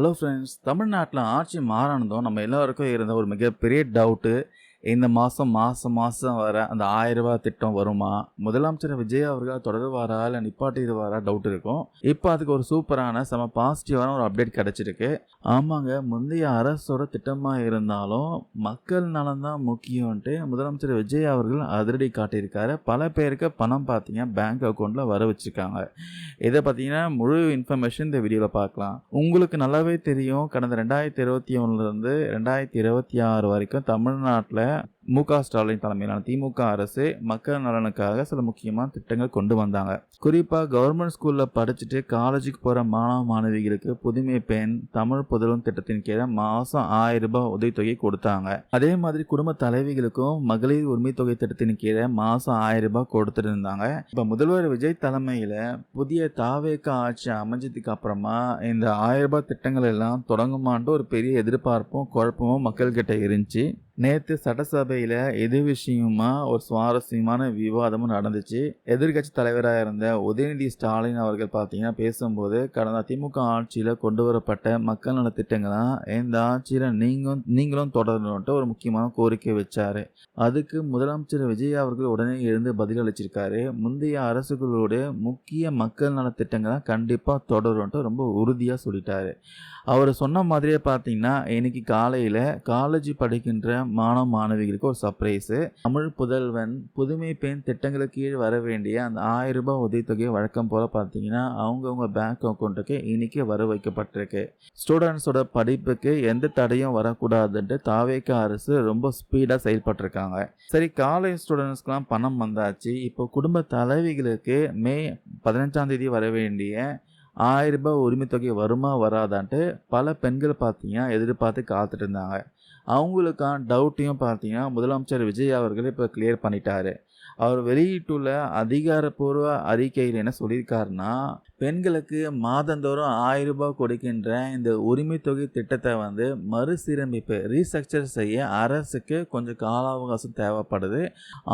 Hello friends, தமிழ்நாட்டில் ஆட்சி மாறானதும் நம்ம எல்லாருக்கும் இருந்த ஒரு மிகப்பெரிய டவுட்டு, இந்த மாதம் மாதம் வர அந்த ரூ. 1000 திட்டம் வருமா? முதலமைச்சர் விஜய் அவர்கள் தொடருவாரா இல்லை நிப்பாட்டிடுவாரா டவுட் இருக்கும். இப்போ அதுக்கு ஒரு சூப்பரான செம பாசிட்டிவான ஒரு அப்டேட் கிடச்சிருக்கு. ஆமாங்க, முந்தைய அரசோட திட்டமாக இருந்தாலும் மக்கள் நலன் தான் முக்கியம்ன்ட்டு முதலமைச்சர் விஜய் அவர்கள் அதிரடி காட்டியிருக்காரு. பல பேருக்கு பணம் பார்த்தீங்கன்னா பேங்க் அக்கௌண்ட்டில் வர வச்சுருக்காங்க. இதை பார்த்தீங்கன்னா முழு இன்ஃபர்மேஷன் இந்த வீடியோவில் பார்க்கலாம். உங்களுக்கு நல்லாவே தெரியும், கடந்த 2021 2026 வரைக்கும் தமிழ்நாட்டில் மு.க. ஸ்டாலின் தலைமையிலான திமுக அரசு மக்கள் நலனுக்காக சில முக்கியமான திட்டங்கள் கொண்டு வந்தாங்க. குறிப்பாக கவர்மெண்ட் ஸ்கூலில் படிச்சுட்டு காலேஜுக்கு போகிற மாணவ மாணவிகளுக்கு புதுமை பெண் தமிழ் புதல்வன் திட்டத்தின் கீழே மாதம் ரூ. 1000 உதவித்தொகை கொடுத்தாங்க. அதே மாதிரி குடும்ப தலைவிகளுக்கும் மகளிர் உரிமை தொகை திட்டத்தின் கீழே மாதம் ரூ. 1000 கொடுத்துட்டு இருந்தாங்க. இப்போ முதல்வர் விஜய் தலைமையில் புதிய தாவேக ஆட்சி அமைஞ்சதுக்கு அப்புறமா இந்த ரூ. 1000 திட்டங்கள் எல்லாம் தொடங்குமான்ட்டு ஒரு பெரிய எதிர்பார்ப்பும் குழப்பமும் மக்கள்கிட்ட இருந்துச்சு. நேற்று சட்டசபையில் இது விஷயமா ஒரு சுவாரஸ்யமான விவாதமும் நடந்துச்சு. எதிர்கட்சி தலைவராக இருந்த உதயநிதி ஸ்டாலின் அவர்கள் பார்த்தீங்கன்னா பேசும்போது, கடந்த திமுக ஆட்சியில் கொண்டு வரப்பட்ட மக்கள் நல திட்டங்களாம் இந்த ஆட்சியில் நீங்களும் தொடரணுன்ட்டு ஒரு முக்கியமான கோரிக்கை வச்சாரு. அதுக்கு முதலமைச்சர் விஜய் அவர்கள் உடனே எழுந்து பதிலளிச்சிருக்காரு. முந்தைய அரசுகளோட முக்கிய மக்கள் நல திட்டங்களாம் கண்டிப்பாக தொடரும்ன்ட்டு ரொம்ப உறுதியாக சொல்லிட்டாரு. அவர் சொன்ன மாதிரியே பார்த்தீங்கன்னா இன்னைக்கு காலையில் காலேஜ் படிக்கின்ற மாணவ மாணவிகளுக்கு ஒரு சர்ப்ரைஸு. தமிழ் புதல்வன் புதுமை பெண் திட்டங்களுக்கு கீழ் வர வேண்டிய அந்த ரூ. 1000 உதவித்தொகை வழக்கம் போல் பார்த்தீங்கன்னா அவங்கவுங்க பேங்க் அக்கௌண்ட்டுக்கு இன்னைக்கு வர வைக்கப்பட்டிருக்கு. ஸ்டூடெண்ட்ஸோட படிப்புக்கு எந்த தடையும் வரக்கூடாதுன்ட்டு தாவேக அரசு ரொம்ப ஸ்பீடாக செயல்பட்டிருக்காங்க. சரி, காலேஜ் ஸ்டூடெண்ட்ஸ்க்கெலாம் பணம் வந்தாச்சு. இப்போ குடும்ப தலைவிகளுக்கு மே 15 வர வேண்டிய ரூ. 1000 உரிமை தொகை வருமா வராதான்ட்டு பல பெண்கள் பார்த்தீங்கன்னா எதிர்பார்த்து காத்துட்டு இருந்தாங்க. அவங்களுக்கான டவுட்டையும் பார்த்தீங்கன்னா முதலமைச்சர் விஜய் அவர்கள் இப்போ கிளியர் பண்ணிட்டாரு. அவர் வெளியிட்டுள்ள அதிகாரப்பூர்வ அறிக்கையில் என்ன சொல்லியிருக்காருன்னா, பெண்களுக்கு மாதந்தோறும் ரூ. 1000 கொடுக்கின்ற இந்த உரிமை தொகை திட்டத்தை மறுசீரமைப்பு ரீஸ்ட்ரக்சர் செய்ய அரசுக்கு கொஞ்சம் கால அவகாசம் தேவைப்படுது.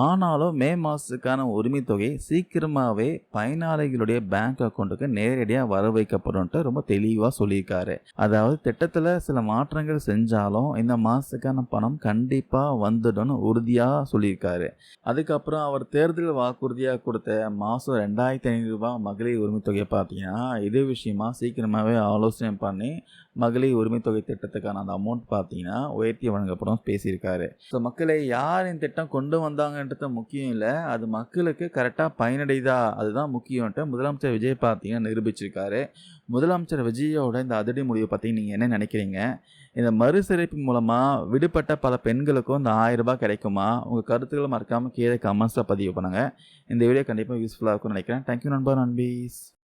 ஆனாலும் மே மாதத்துக்கான உரிமை தொகை சீக்கிரமாகவே பயனாளிகளுடைய பேங்க் அக்கௌண்ட்டுக்கு நேரடியாக வர வைக்கப்படும்ட்டு ரொம்ப தெளிவாக சொல்லியிருக்காரு. அதாவது திட்டத்தில் சில மாற்றங்கள் செஞ்சாலும் இந்த மாதத்துக்கான பணம் கண்டிப்பாக வந்துடும் உறுதியாக சொல்லியிருக்காரு. அதுக்கப்புறம் அவர் தேர்தல் வாக்குறுதியாக கொடுத்த மாதம் ரூ. 2500 மகளிர் உரிமை தொகையை பார்த்தீங்கன்னா இதே விஷயமா சீக்கிரமாகவே ஆலோசனை பண்ணி மகளிர் உரிமை தொகை திட்டத்துக்கான அந்த அமௌண்ட் பார்த்தீங்கன்னா உயர்த்தி வழங்கப்படும் பேசியிருக்காரு. ஸோ மக்களை யார் இந்த திட்டம் கொண்டு வந்தாங்கன்றது முக்கியம் இல்லை, அது மக்களுக்கு கரெக்டாக பயனடைதா அதுதான் முக்கியம்ன்ட்டு முதலமைச்சர் விஜய் பார்த்தீங்கன்னா நிரூபிச்சிருக்காரு. முதலமைச்சர் விஜயோட இந்த அதிரடி முடிவை பற்றி நீங்கள் என்ன நினைக்கிறீங்க? இந்த மறுசீரமைப்பு மூலமாக விடுபட்ட பல பெண்களுக்கும் இந்த ரூ. 1000 கிடைக்குமா? உங்கள் கருத்துக்களை மறக்காமல் கீழே கமெண்ட்ஸில் பதிவு பண்ணுங்கள். இந்த வீடியோ கண்டிப்பாக யூஸ்ஃபுல்லாக இருக்கும்னு நினைக்கிறேன். தேங்க்யூ நண்பா நண்பீஸ்.